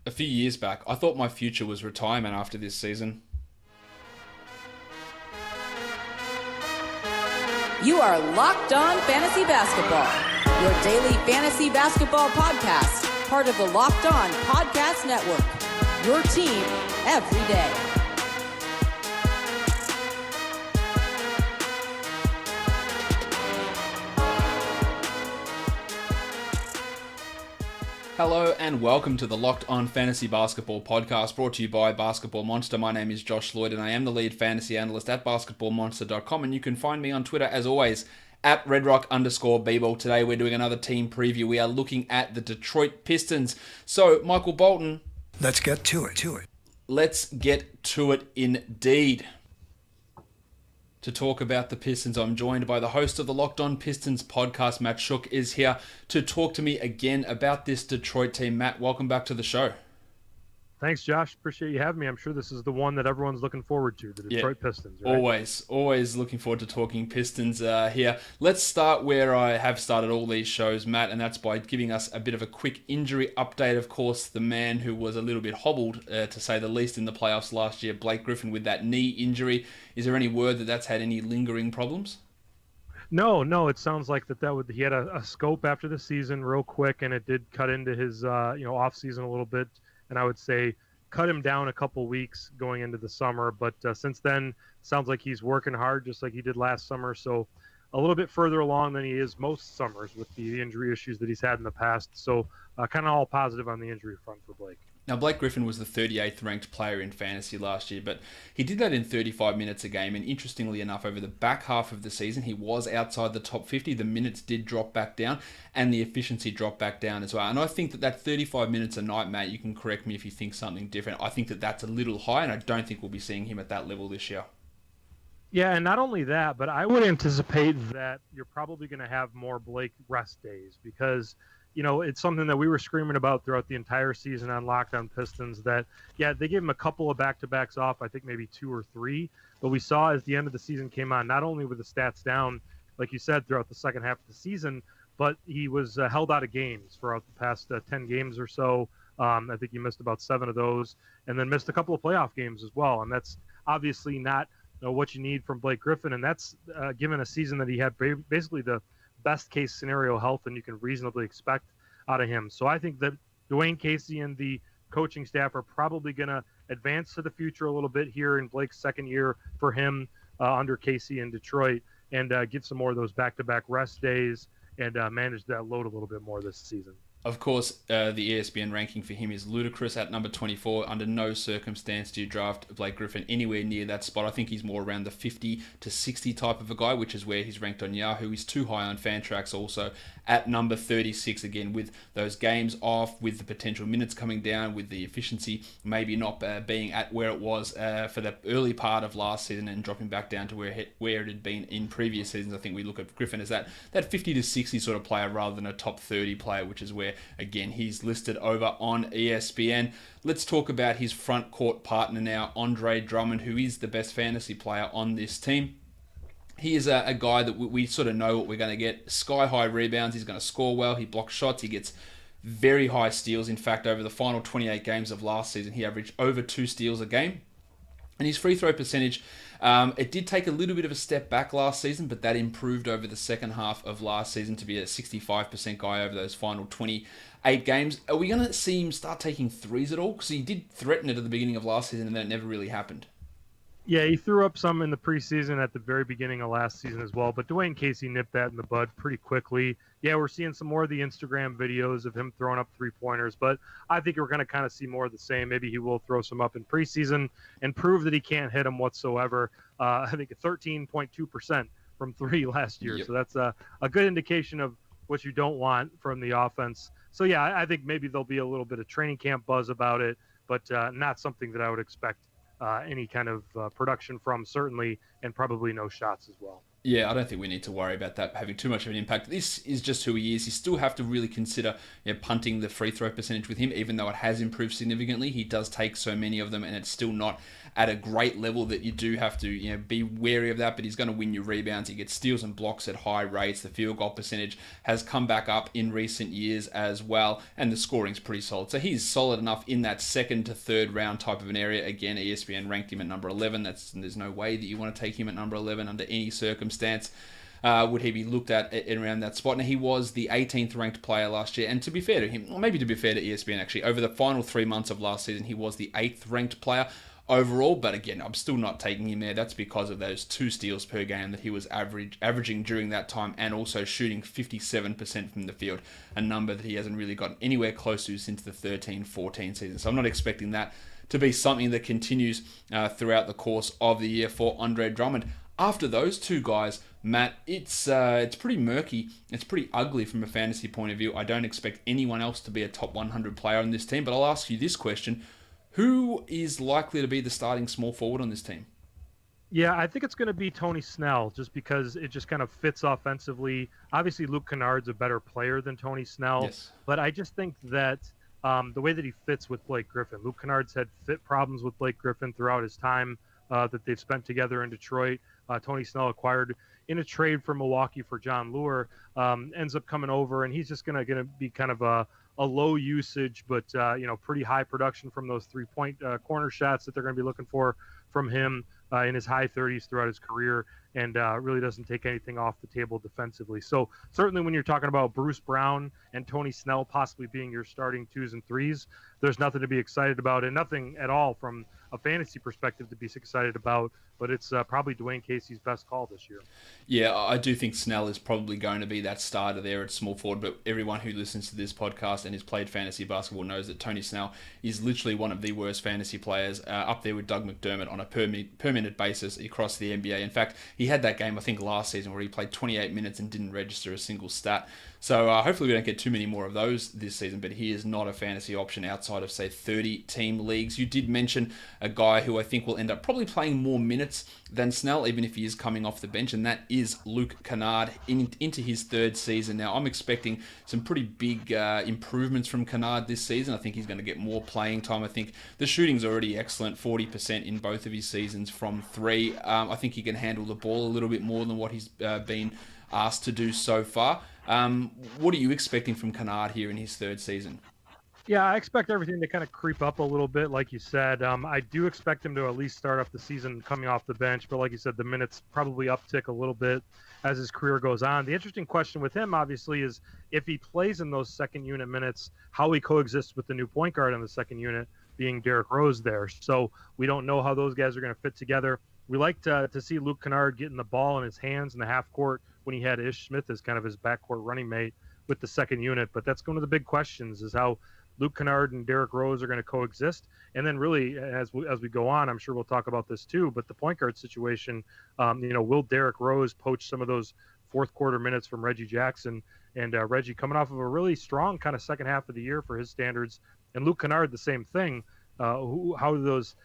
a few years back, I thought my future was retirement after this season. You are Locked On Fantasy Basketball, your daily fantasy basketball podcast, part of the Locked On Podcast Network, your team every day. Hello and welcome to the Locked On Fantasy Basketball podcast, brought to you by Basketball Monster. My name is Josh Lloyd and I am the lead fantasy analyst at basketballmonster.com, and you can find me on Twitter as always at redrock_bball. Today we're doing another team preview. We are looking at the Detroit Pistons. So, Michael Bolton. Let's get to it. Let's get to it indeed. To talk about the Pistons, I'm joined by the host of the Locked On Pistons podcast. Matt Schoch is here to talk to me again about this Detroit team. Matt, welcome back to the show. Thanks, Josh. Appreciate you having me. I'm sure this is the one that everyone's looking forward to, the Detroit Pistons. Right? Always looking forward to talking Pistons here. Let's start where I have started all these shows, Matt, and that's by giving us a bit of a quick injury update. Of course, the man who was a little bit hobbled, to say the least, in the playoffs last year, Blake Griffin, with that knee injury. Is there any word that that's had any lingering problems? No. It sounds like he had a scope after the season real quick, and it did cut into his off season a little bit. And I would say cut him down a couple weeks going into the summer. But since then, sounds like he's working hard just like he did last summer. So a little bit further along than he is most summers with the injury issues that he's had in the past. So kind of all positive on the injury front for Blake. Now, Blake Griffin was the 38th ranked player in fantasy last year, but he did that in 35 minutes a game. And interestingly enough, over the back half of the season, he was outside the top 50. The minutes did drop back down and the efficiency dropped back down as well. And I think that 35 minutes a night, Matt, you can correct me if you think something different. I think that that's a little high, and I don't think we'll be seeing him at that level this year. Yeah, and not only that, but I would anticipate that you're probably going to have more Blake rest days because it's something that we were screaming about throughout the entire season on Locked On Pistons that, they gave him a couple of back-to-backs off, I think maybe 2 or 3. But we saw as the end of the season came on, not only were the stats down, like you said, throughout the second half of the season, but he was held out of games throughout the past 10 games or so. I think he missed about 7 of those and then missed a couple of playoff games as well. And that's obviously not what you need from Blake Griffin. And that's given a season that he had basically the best case scenario health and you can reasonably expect out of him. So I think that Dwayne Casey and the coaching staff are probably going to advance to the future a little bit here in Blake's second year for him under Casey in Detroit and get some more of those back-to-back rest days and manage that load a little bit more this season. Of course, the ESPN ranking for him is ludicrous at number 24. Under no circumstance do you draft Blake Griffin anywhere near that spot. I think he's more around the 50 to 60 type of a guy, which is where he's ranked on Yahoo. He's too high on Fantrax also at number 36, again, with those games off, with the potential minutes coming down, with the efficiency maybe not being at where it was for the early part of last season and dropping back down to where it had been in previous seasons. I think we look at Griffin as that 50 to 60 sort of player rather than a top 30 player, which is where again, he's listed over on ESPN. Let's talk about his front court partner now, Andre Drummond, who is the best fantasy player on this team. He is a guy that we sort of know what we're going to get. Sky-high rebounds. He's going to score well. He blocks shots. He gets very high steals. In fact, over the final 28 games of last season, he averaged over 2 steals a game. And his free throw percentage, it did take a little bit of a step back last season, but that improved over the second half of last season to be a 65% guy over those final 28 games. Are we going to see him start taking threes at all? Because he did threaten it at the beginning of last season, and then it never really happened. Yeah, he threw up some in the preseason at the very beginning of last season as well, but Dwayne Casey nipped that in the bud pretty quickly. Yeah, we're seeing some more of the Instagram videos of him throwing up three-pointers, but I think we're going to kind of see more of the same. Maybe he will throw some up in preseason and prove that he can't hit them whatsoever. I think 13.2% from 3 last year, So that's a good indication of what you don't want from the offense. So, yeah, I think maybe there'll be a little bit of training camp buzz about it, but not something that I would expect any kind of production from, certainly, and probably no shots as well. Yeah, I don't think we need to worry about that having too much of an impact. This is just who he is. You still have to really consider punting the free throw percentage with him, even though it has improved significantly. He does take so many of them, and it's still not at a great level that you do have to be wary of that. But he's going to win you rebounds. He gets steals and blocks at high rates. The field goal percentage has come back up in recent years as well, and the scoring's pretty solid. So he's solid enough in that second to third round type of an area. Again, ESPN ranked him at number 11. There's no way that you want to take him at number 11 under any circumstance. Would he be looked at around that spot? Now, he was the 18th ranked player last year, and to be fair to him, or maybe to be fair to ESPN actually, over the final 3 months of last season, he was the 8th ranked player overall, but again, I'm still not taking him there. That's because of those 2 steals per game that he was averaging during that time, and also shooting 57% from the field, a number that he hasn't really gotten anywhere close to since the 13-14 season. So I'm not expecting that to be something that continues throughout the course of the year for Andre Drummond. After those 2 guys, Matt, it's pretty murky. It's pretty ugly from a fantasy point of view. I don't expect anyone else to be a top 100 player on this team, but I'll ask you this question. Who is likely to be the starting small forward on this team? Yeah, I think it's going to be Tony Snell, just because it just kind of fits offensively. Obviously, Luke Kennard's a better player than Tony Snell, Yes. But I just think that the way that he fits with Blake Griffin. Luke Kennard's had fit problems with Blake Griffin throughout his time that they've spent together in Detroit. Tony Snell acquired in a trade from Milwaukee for John Lure, ends up coming over, and he's just gonna be kind of a low usage, but pretty high production from those 3-point corner shots that they're going to be looking for from him in his high 30s throughout his career, and really doesn't take anything off the table defensively. So certainly when you're talking about Bruce Brown and Tony Snell possibly being your starting 2s and 3s, there's nothing to be excited about, and nothing at all from a fantasy perspective to be excited about, but it's probably Dwayne Casey's best call this year. Yeah, I do think Snell is probably going to be that starter there at small forward, but everyone who listens to this podcast and has played fantasy basketball knows that Tony Snell is literally one of the worst fantasy players, up there with Doug McDermott on a per minute basis across the NBA. In fact, he had that game, I think, last season where he played 28 minutes and didn't register a single stat. So hopefully we don't get too many more of those this season, but he is not a fantasy option outside of, say, 30-team leagues. You did mention a guy who I think will end up probably playing more minutes than Snell, even if he is coming off the bench, and that is Luke Kennard into his 3rd season. Now, I'm expecting some pretty big improvements from Kennard this season. I think he's going to get more playing time. I think the shooting's already excellent, 40% in both of his seasons from 3. I think he can handle the ball a little bit more than what he's been asked to do so far. What are you expecting from Kennard here in his 3rd season? Yeah, I expect everything to kind of creep up a little bit, like you said. I do expect him to at least start off the season coming off the bench, but like you said, the minutes probably uptick a little bit as his career goes on. The interesting question with him, obviously, is if he plays in those second unit minutes, how he coexists with the new point guard on the second unit, being Derrick Rose there. So we don't know how those guys are going to fit together. We like to see Luke Kennard getting the ball in his hands in the half court when he had Ish Smith as kind of his backcourt running mate with the second unit. But that's one of the big questions, is how Luke Kennard and Derrick Rose are going to coexist. And then really, as we go on, I'm sure we'll talk about this too, but the point guard situation, will Derrick Rose poach some of those fourth quarter minutes from Reggie Jackson? And Reggie coming off of a really strong kind of second half of the year for his standards. And Luke Kennard, the same thing. How do those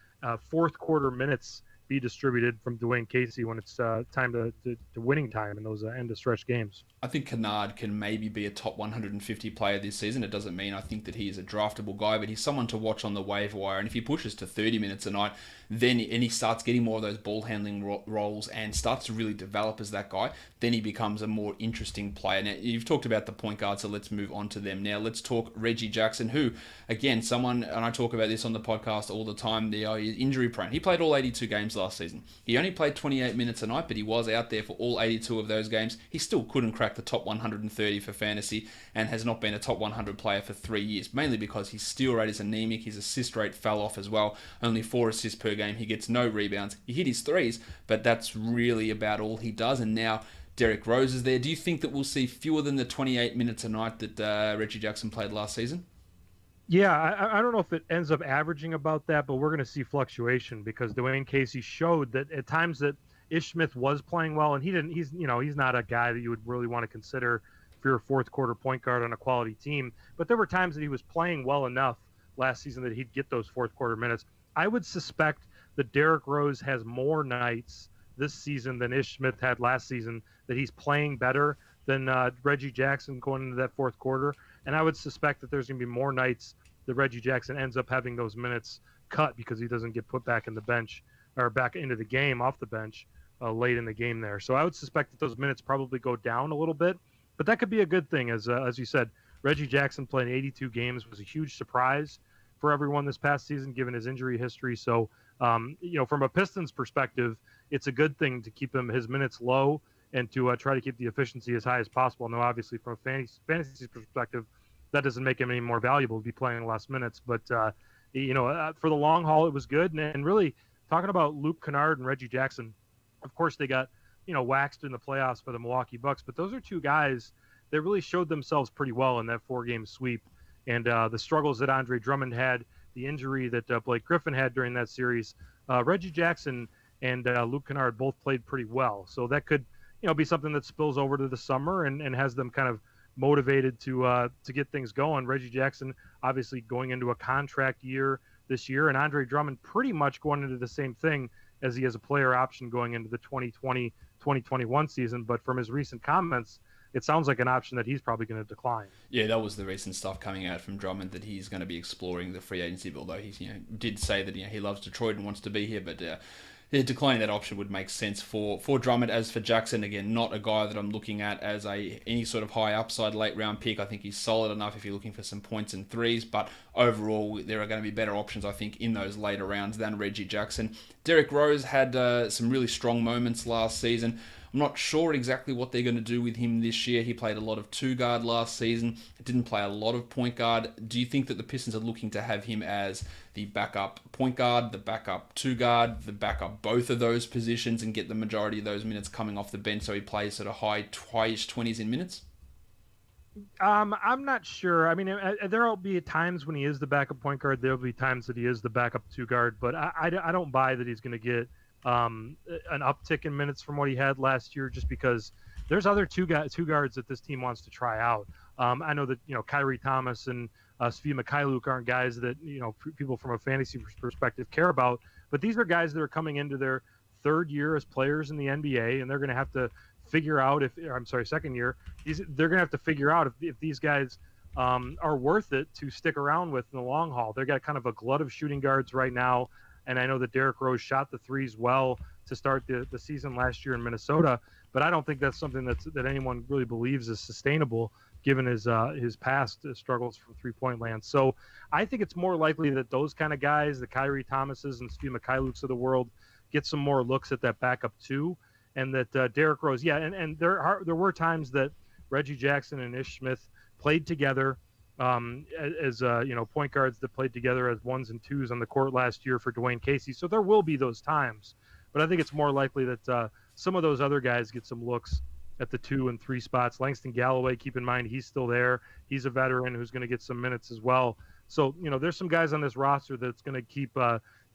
fourth quarter minutes be distributed from Dwayne Casey when it's time to winning time in those end of stretch games? I think Kennard can maybe be a top 150 player this season. It doesn't mean I think that he is a draftable guy, but he's someone to watch on the waiver wire. And if he pushes to 30 minutes a night, then he starts getting more of those ball handling roles and starts to really develop as that guy, then he becomes a more interesting player. Now, you've talked about the point guard, so let's move on to them. Now, let's talk Reggie Jackson, who, again, someone, and I talk about this on the podcast all the time, he's injury prone. He played all 82 games last season. He only played 28 minutes a night, but he was out there for all 82 of those games. He still couldn't crack the top 130 for fantasy and has not been a top 100 player for 3 years, mainly because his steal rate is anemic, his assist rate fell off as well, only 4 assists per game, he gets no rebounds, he hit his threes, but that's really about all he does. And now Derrick Rose is there. Do you think that we'll see fewer than the 28 minutes a night that Reggie Jackson played last season? Yeah, I don't know if it ends up averaging about that, but we're going to see fluctuation because Dwayne Casey showed that at times that Ish Smith was playing well, and he's not a guy that you would really want to consider if you're a fourth quarter point guard on a quality team. But there were times that he was playing well enough last season that he'd get those fourth quarter minutes. I would suspect that Derrick Rose has more nights this season than Ish Smith had last season, that he's playing better than Reggie Jackson going into that fourth quarter. And I would suspect that there's going to be more nights that Reggie Jackson ends up having those minutes cut because he doesn't get put back in the bench or back into the game off the bench late in the game there. So I would suspect that those minutes probably go down a little bit, but that could be a good thing. As you said, Reggie Jackson playing 82 games was a huge surprise for everyone this past season, given his injury history. So, from a Pistons perspective, it's a good thing to keep his minutes low and to try to keep the efficiency as high as possible. Now, obviously, from a fantasy perspective, that doesn't make him any more valuable to be playing less minutes. But, for the long haul, it was good. And really, talking about Luke Kennard and Reggie Jackson, of course, they got, waxed in the playoffs by the Milwaukee Bucks. But those are two guys that really showed themselves pretty well in that 4-game sweep. And the struggles that Andre Drummond had, the injury that Blake Griffin had during that series, Reggie Jackson and Luke Kennard both played pretty well. So that could, be something that spills over to the summer and has them kind of motivated to get things going. Reggie Jackson obviously going into a contract year this year, and Andre Drummond pretty much going into the same thing as he has a player option going into the 2020-2021 season. But from his recent comments, it sounds like an option that he's probably going to decline. Yeah, that was the recent stuff coming out from Drummond, that he's going to be exploring the free agency, although he did say that he loves Detroit and wants to be here, but declining that option would make sense for Drummond. As for Jackson, again, not a guy that I'm looking at as any sort of high upside late round pick. I think he's solid enough if you're looking for some points and threes, but overall there are going to be better options, I think, in those later rounds than Reggie Jackson. Derrick Rose had some really strong moments last season. I'm not sure exactly what they're going to do with him this year. He played a lot of 2-guard last season. Didn't play a lot of point guard. Do you think that the Pistons are looking to have him as the backup point guard, the backup 2-guard, the backup both of those positions, and get the majority of those minutes coming off the bench so he plays sort of high-ish 20s in minutes? I'm not sure. I mean, there will be times when he is the backup point guard. There will be times that he is the backup 2-guard, but I don't buy that he's going to get an uptick in minutes from what he had last year, just because there's other two guards that this team wants to try out. I know that Kyrie Thomas and Svi Mikhailuk aren't guys that people from a fantasy perspective care about, but these are guys that are coming into their third year as players in the NBA, and they're going to have to figure out second year. They're going to have to figure out if these guys are worth it to stick around with in the long haul. They've got kind of a glut of shooting guards right now. And I know that Derrick Rose shot the threes well to start the season last year in Minnesota, but I don't think that's something that anyone really believes is sustainable given his past struggles from three-point land. So I think it's more likely that those kind of guys, the Kyrie Thomases and Svi Mikhailuks of the world, get some more looks at that backup too, and that Derrick Rose, and there were times that Reggie Jackson and Ish Smith played together as point guards that played together as 1s and 2s on the court last year for Dwayne Casey. So there will be those times, but I think it's more likely that some of those other guys get some looks at the 2 and 3 spots. Langston Galloway, keep in mind, he's still there. He's a veteran who's going to get some minutes as well. So, there's some guys on this roster that's going to keep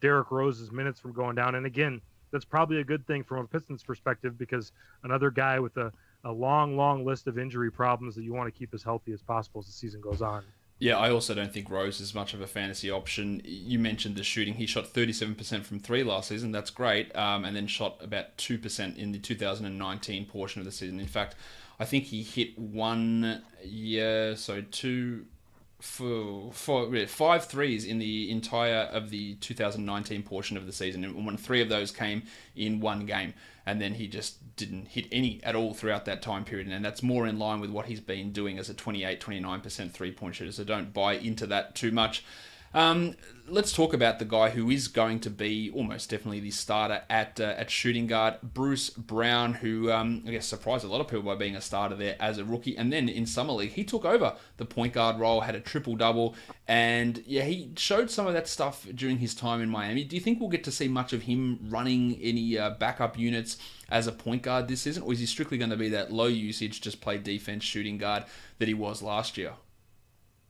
Derrick Rose's minutes from going down. And again, that's probably a good thing from a Pistons perspective, because another guy with a long list of injury problems that you want to keep as healthy as possible as the season goes on. Yeah, I also don't think Rose is much of a fantasy option. You mentioned the shooting. He shot 37% from 3 last season. That's great. And then shot about 2% in the 2019 portion of the season. In fact, I think he hit 5 threes in the entire of the 2019 portion of the season, and 3 of those came in one game, and then he just didn't hit any at all throughout that time period, and that's more in line with what he's been doing as a 29% three-point shooter, so don't buy into that too much. Let's talk about the guy who is going to be almost definitely the starter at shooting guard, Bruce Brown, who I guess surprised a lot of people by being a starter there as a rookie. And then in Summer League, he took over the point guard role, had a triple-double, and yeah, he showed some of that stuff during his time in Miami. Do you think we'll get to see much of him running any backup units as a point guard this season, or is he strictly going to be that low-usage, just play defense shooting guard that he was last year?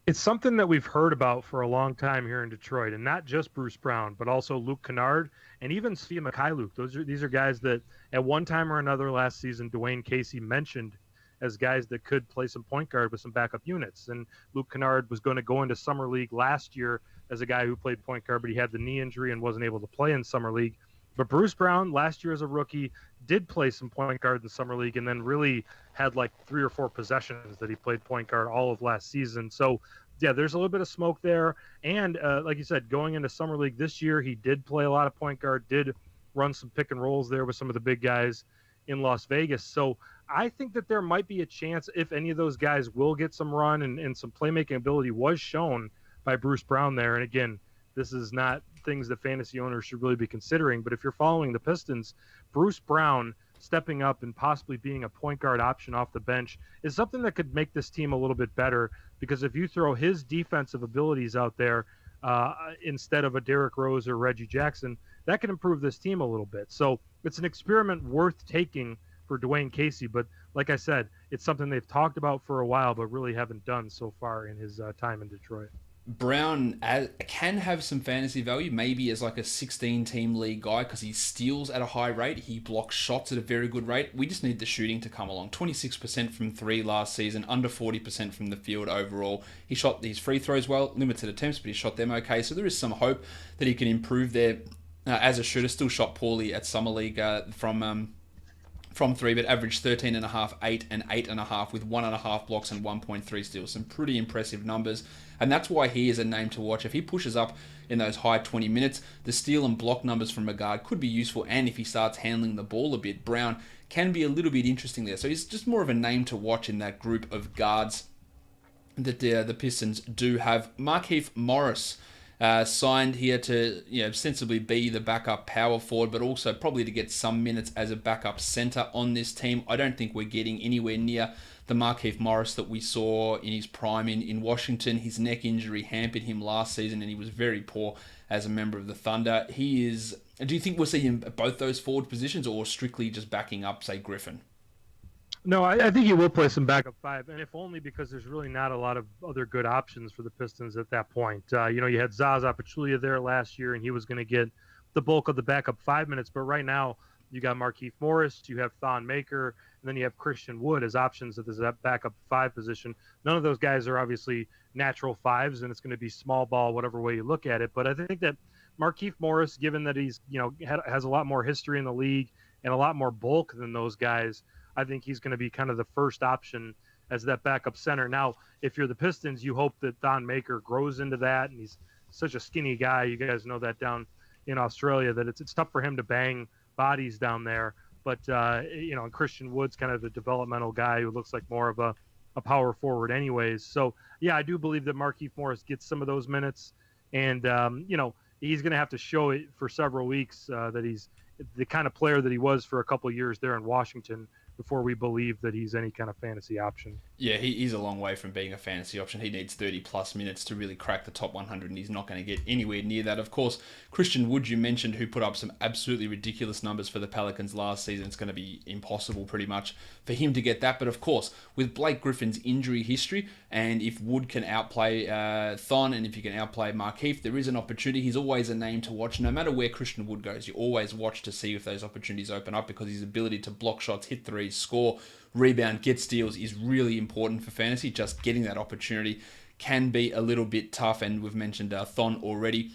It's something that we've heard about for a long time here in Detroit, and not just Bruce Brown, but also Luke Kennard and even Svi Mikhailuk. These are guys that at one time or another last season, Dwayne Casey mentioned as guys that could play some point guard with some backup units. And Luke Kennard was going to go into Summer League last year as a guy who played point guard, but he had the knee injury and wasn't able to play in Summer League. But Bruce Brown, last year as a rookie, did play some point guard in the summer league, and then really had like 3 or 4 possessions that he played point guard all of last season. So yeah, there's a little bit of smoke there. And like you said, going into summer league this year, he did play a lot of point guard, did run some pick and rolls there with some of the big guys in Las Vegas. So I think that there might be a chance if any of those guys will get some run, and some playmaking ability was shown by Bruce Brown there. And again, this is not things that fantasy owners should really be considering. But if you're following the Pistons, Bruce Brown stepping up and possibly being a point guard option off the bench is something that could make this team a little bit better, because if you throw his defensive abilities out there instead of a Derrick Rose or Reggie Jackson, that can improve this team a little bit. So it's an experiment worth taking for Dwayne Casey. But like I said, it's something they've talked about for a while, but really haven't done so far in his time in Detroit. Brown can have some fantasy value, maybe as like a 16-team league guy, because he steals at a high rate. He blocks shots at a very good rate. We just need the shooting to come along. 26% from 3 last season, under 40% from the field overall. He shot these free throws well, limited attempts, but he shot them okay. So there is some hope that he can improve there as a shooter. Still shot poorly at Summer League from 3, but averaged 13.5, 8, and 8.5 with 1.5 blocks and 1.3 steals. Some pretty impressive numbers, and that's why he is a name to watch. If he pushes up in those high 20 minutes, the steal and block numbers from a guard could be useful, and if he starts handling the ball a bit, Brown can be a little bit interesting there. So he's just more of a name to watch in that group of guards that the Pistons do have. Markieff Morris signed here to sensibly be the backup power forward, but also probably to get some minutes as a backup center on this team. I don't think we're getting anywhere near the Markieff Morris that we saw in his prime in Washington. His neck injury hampered him last season, and he was very poor as a member of the Thunder. Do you think we'll see him at both those forward positions, or strictly just backing up, say, Griffin? No, I think he will play some backup 5, and if only because there's really not a lot of other good options for the Pistons at that point. You had Zaza Pachulia there last year, and he was going to get the bulk of the backup 5 minutes. But right now, you got Markieff Morris, you have Thon Maker, and then you have Christian Wood as options at this backup 5 position. None of those guys are obviously natural 5s, and it's going to be small ball, whatever way you look at it. But I think that Markieff Morris, given that he's has a lot more history in the league and a lot more bulk than those guys, I think he's going to be kind of the first option as that backup center. Now, if you're the Pistons, you hope that Thon Maker grows into that, and he's such a skinny guy. You guys know that down in Australia, that it's tough for him to bang bodies down there. But, and Christian Wood's kind of the developmental guy who looks like more of a power forward anyways. So, yeah, I do believe that Markieff Morris gets some of those minutes. And, he's going to have to show it for several weeks that he's the kind of player that he was for a couple of years there in Washington before we believe that he's any kind of fantasy option. Yeah, he's a long way from being a fantasy option. He needs 30-plus minutes to really crack the top 100, and he's not going to get anywhere near that. Of course, Christian Wood, you mentioned, who put up some absolutely ridiculous numbers for the Pelicans last season. It's going to be impossible, pretty much, for him to get that. But of course, with Blake Griffin's injury history, and if Wood can outplay Thon, and if he can outplay Markieff, there is an opportunity. He's always a name to watch. No matter where Christian Wood goes, you always watch to see if those opportunities open up, because his ability to block shots, hit threes, score, rebound, get steals is really important for fantasy. Just getting that opportunity can be a little bit tough, and we've mentioned Thon already,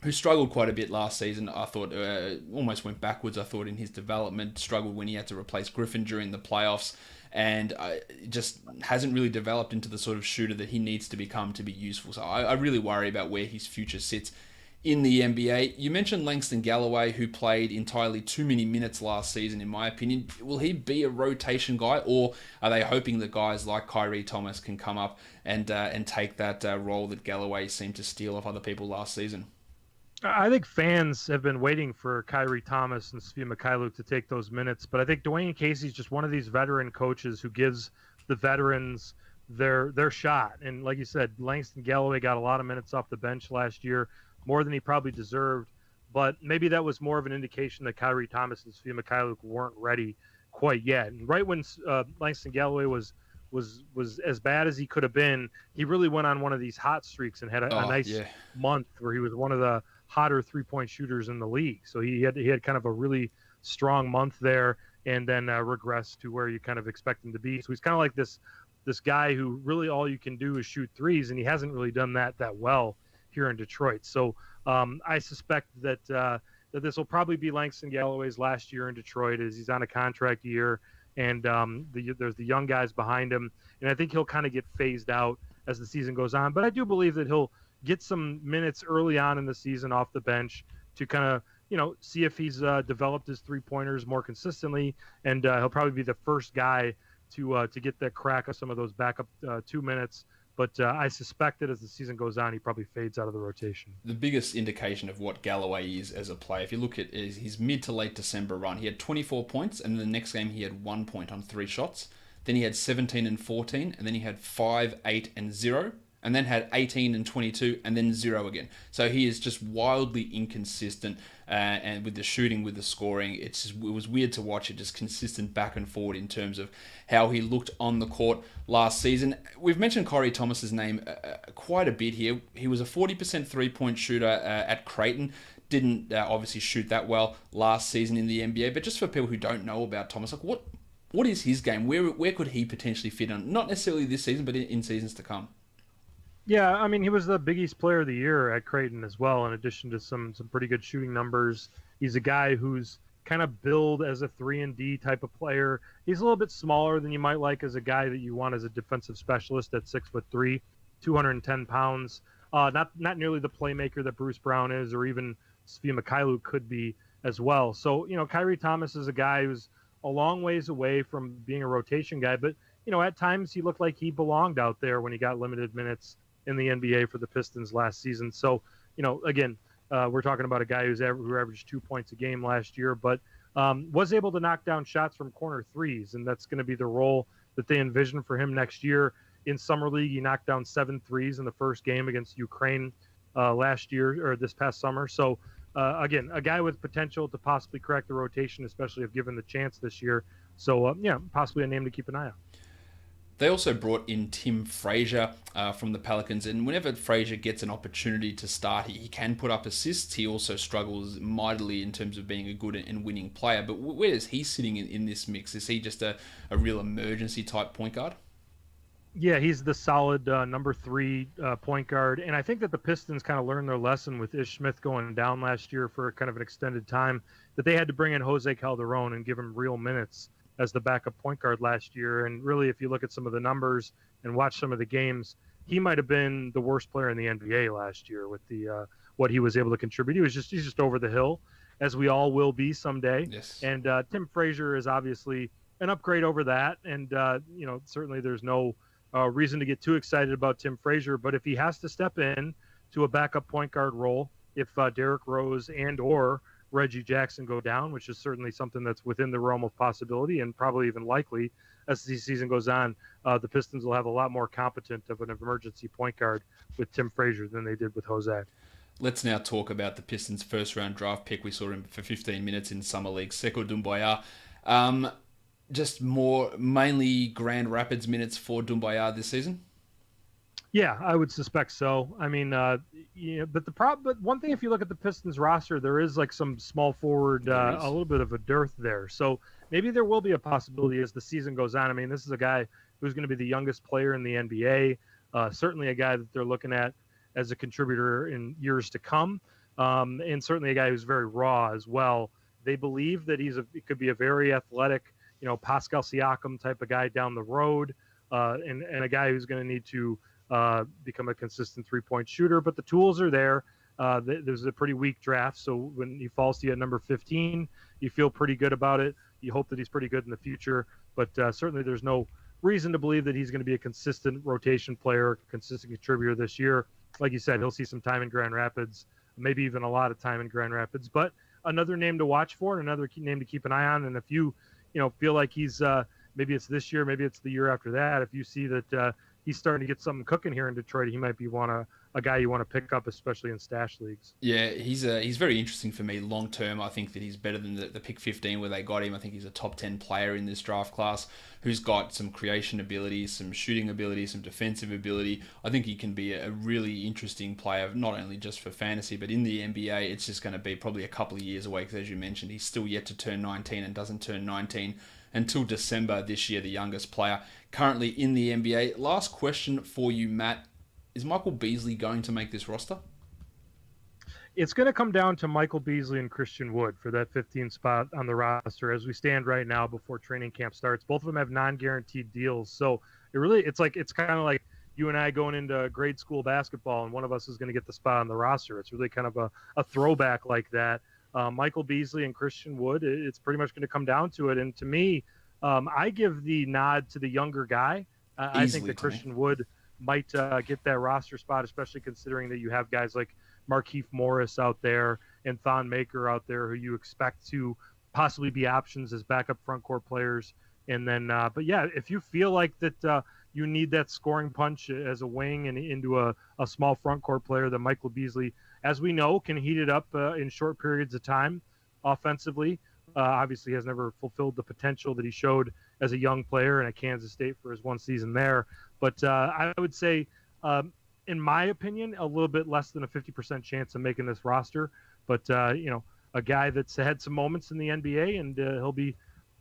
who struggled quite a bit last season. I thought almost went backwards, I thought, in his development. Struggled when he had to replace Griffin during the playoffs, and just hasn't really developed into the sort of shooter that he needs to become to be useful. So I really worry about where his future sits in the NBA. You mentioned Langston Galloway, who played entirely too many minutes last season, in my opinion. Will he be a rotation guy, or are they hoping that guys like Kyrie Thomas can come up and take that role that Galloway seemed to steal off other people last season? I think fans have been waiting for Kyrie Thomas and Svi Mikhailuk to take those minutes, but I think Dwayne Casey's just one of these veteran coaches who gives the veterans their shot. And like you said, Langston Galloway got a lot of minutes off the bench last year, more than he probably deserved, but maybe that was more of an indication that Kyrie Thomas and Svi Mikhailuk weren't ready quite yet. And right when Langston Galloway was as bad as he could have been, he really went on one of these hot streaks and had a nice month where he was one of the hotter three-point shooters in the league. So he had kind of a really strong month there, and then regressed to where you kind of expect him to be. So he's kind of like this guy who really all you can do is shoot threes, and he hasn't really done that well here in Detroit. So I suspect that that this will probably be Langston Galloway's last year in Detroit, as he's on a contract year, and there's the young guys behind him, and I think he'll kind of get phased out as the season goes on. But I do believe that he'll get some minutes early on in the season off the bench to kind of, see if he's developed his three-pointers more consistently, and he'll probably be the first guy to get that crack of some of those backup 2 minutes. But I suspect that as the season goes on, he probably fades out of the rotation. The biggest indication of what Galloway is as a player, if you look at his mid to late December run, he had 24 points, and the next game he had 1 point on 3 shots. Then he had 17 and 14, and then he had 5, 8, and 0, and then had 18 and 22, and then 0 again. So he is just wildly inconsistent, and with the shooting, with the scoring, it was weird to watch it, just consistent back and forward in terms of how he looked on the court last season. We've mentioned Kyrie Thomas's name quite a bit here. He was a 40% three-point shooter at Creighton. Didn't obviously shoot that well last season in the NBA, but just for people who don't know about Thomas, like what is his game? Where could he potentially fit on? Not necessarily this season, but in seasons to come. Yeah, I mean, he was the Big East Player of the Year at Creighton as well, in addition to some pretty good shooting numbers. He's a guy who's kind of billed as a 3-and-D type of player. He's a little bit smaller than you might like as a guy that you want as a defensive specialist at 6'3", 210 pounds. Not nearly the playmaker that Bruce Brown is, or even Svi Mykhailiuk could be as well. So, Kyrie Thomas is a guy who's a long ways away from being a rotation guy, but, at times he looked like he belonged out there when he got limited minutes in the NBA for the Pistons last season. So, again, we're talking about a guy who averaged 2 points a game last year, but was able to knock down shots from corner threes, and that's going to be the role that they envision for him next year. In Summer League, he knocked down 7 threes in the first game against Ukraine last year, or this past summer. So, again, a guy with potential to possibly crack the rotation, especially if given the chance this year. So, possibly a name to keep an eye on. They also brought in Tim Frazier from the Pelicans, and whenever Frazier gets an opportunity to start, he can put up assists. He also struggles mightily in terms of being a good and winning player. But where is he sitting in this mix? Is he just a real emergency type point guard? Yeah, he's the solid number 3 point guard. And I think that the Pistons kind of learned their lesson with Ish Smith going down last year for kind of an extended time, that they had to bring in Jose Calderon and give him real minutes as the backup point guard last year. And really, if you look at some of the numbers and watch some of the games, he might have been the worst player in the NBA last year with the what he was able to contribute. He's just over the hill, as we all will be someday. Yes. And Tim Frazier is obviously an upgrade over that. And, certainly there's no reason to get too excited about Tim Frazier. But if he has to step in to a backup point guard role, if Derrick Rose and or Reggie Jackson go down, which is certainly something that's within the realm of possibility and probably even likely as the season goes on, the Pistons will have a lot more competent of an emergency point guard with Tim Frazier than they did with Jose. Let's now talk about the Pistons' first-round draft pick. We saw him for 15 minutes in Summer League, Sekou Doumbouya. Just mainly Grand Rapids minutes for Doumbouya this season? Yeah, I would suspect so. I mean, but one thing, if you look at the Pistons roster, there is like some small forward, a little bit of a dearth there. So maybe there will be a possibility as the season goes on. I mean, this is a guy who's going to be the youngest player in the NBA. Certainly a guy that they're looking at as a contributor in years to come. And certainly a guy who's very raw as well. They believe that he could be a very athletic, Pascal Siakam type of guy down the road, and a guy who's going to need to become a consistent three-point shooter, but the tools are there. There's a pretty weak draft, so when he falls to you at number 15, you feel pretty good about it. You hope that he's pretty good in the future, but certainly there's no reason to believe that he's going to be a consistent rotation player, consistent contributor this year. Like you said, he'll see some time in Grand Rapids, maybe even a lot of time in Grand Rapids, but another name to watch for and another name to keep an eye on. And if you feel like he's maybe it's this year, maybe it's the year after that, if you see that he's starting to get something cooking here in Detroit, he might be a guy you want to pick up, especially in stash leagues. Yeah, he's very interesting for me long term. I think that he's better than the pick 15 where they got him. I think he's a top 10 player in this draft class who's got some creation ability, some shooting ability, some defensive ability. I think he can be a really interesting player, not only just for fantasy, but in the NBA. It's just going to be probably a couple of years away because, as you mentioned, he's still yet to turn 19 and doesn't turn 19 until December this year, the youngest player currently in the NBA. Last question for you, Matt. Is Michael Beasley going to make this roster? It's going to come down to Michael Beasley and Christian Wood for that 15 spot on the roster as we stand right now before training camp starts. Both of them have non-guaranteed deals, so it's kind of like you and I going into grade school basketball, and one of us is going to get the spot on the roster. It's really kind of a throwback like that. Michael Beasley and Christian Wood, it's pretty much going to come down to it. And to me, I give the nod to the younger guy. I think that Christian Wood might get that roster spot, especially considering that you have guys like Markieff Morris out there and Thon Maker out there who you expect to possibly be options as backup front court players. And then, but yeah, if you feel like that you need that scoring punch as a wing and into a small front court player, that Michael Beasley, as we know, can heat it up in short periods of time offensively. Obviously has never fulfilled the potential that he showed as a young player in Kansas State for his one season there. But I would say, in my opinion, a little bit less than a 50% chance of making this roster. But, a guy that's had some moments in the NBA, and he'll be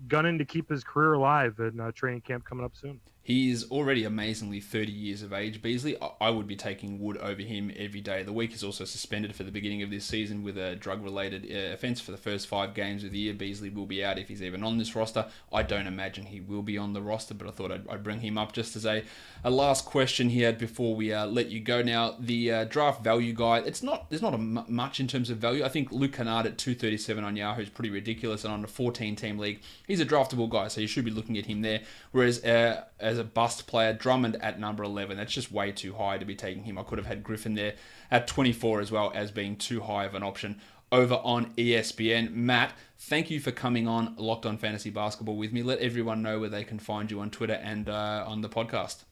gunning to keep his career alive in training camp coming up soon. He's already amazingly 30 years of age, Beasley. I would be taking Wood over him every day of the week. He's also suspended for the beginning of this season with a drug-related offence for the first 5 games of the year. Beasley will be out if he's even on this roster. I don't imagine he will be on the roster, but I thought I'd bring him up just as a last question here before we let you go. Now, the draft value guy, there's not much in terms of value. I think Luke Kennard at 237 on Yahoo is pretty ridiculous, and on a 14-team league, he's a draftable guy, so you should be looking at him there. Whereas as a bust player, Drummond at number 11, that's just way too high to be taking him. I could have had Griffin there at 24 as well as being too high of an option over on ESPN. Matt, thank you for coming on Locked On Fantasy Basketball with me. Let everyone know where they can find you on Twitter and on the podcast.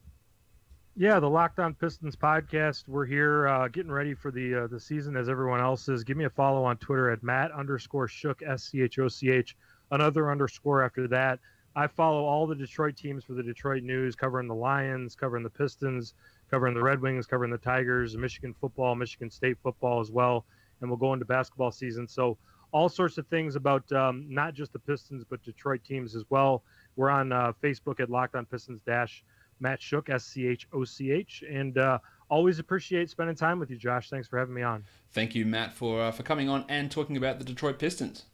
Yeah, the Locked On Pistons podcast. We're here getting ready for the season as everyone else is. Give me a follow on Twitter at Matt_Schoch, SCHOCH, another underscore after that. I follow all the Detroit teams for the Detroit News, covering the Lions, covering the Pistons, covering the Red Wings, covering the Tigers, Michigan football, Michigan State football as well. And we'll go into basketball season. So all sorts of things about not just the Pistons, but Detroit teams as well. We're on Facebook at Locked On Pistons Matt Schoch, SCHOCH. And always appreciate spending time with you, Josh. Thanks for having me on. Thank you, Matt, for coming on and talking about the Detroit Pistons.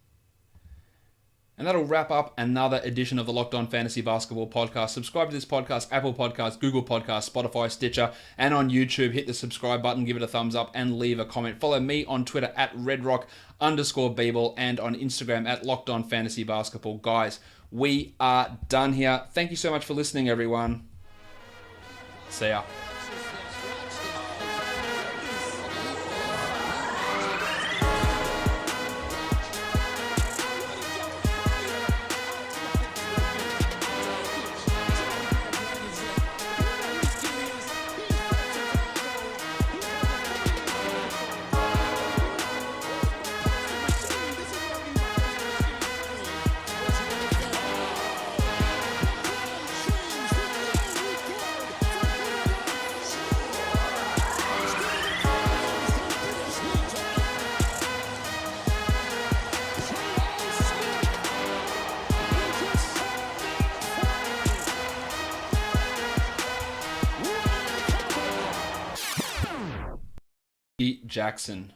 And that'll wrap up another edition of the Locked On Fantasy Basketball Podcast. Subscribe to this podcast, Apple Podcasts, Google Podcasts, Spotify, Stitcher, and on YouTube. Hit the subscribe button, give it a thumbs up, and leave a comment. Follow me on Twitter at RedRock_Beeble and on Instagram at Locked On Fantasy Basketball. Guys, we are done here. Thank you so much for listening, everyone. See ya. Jackson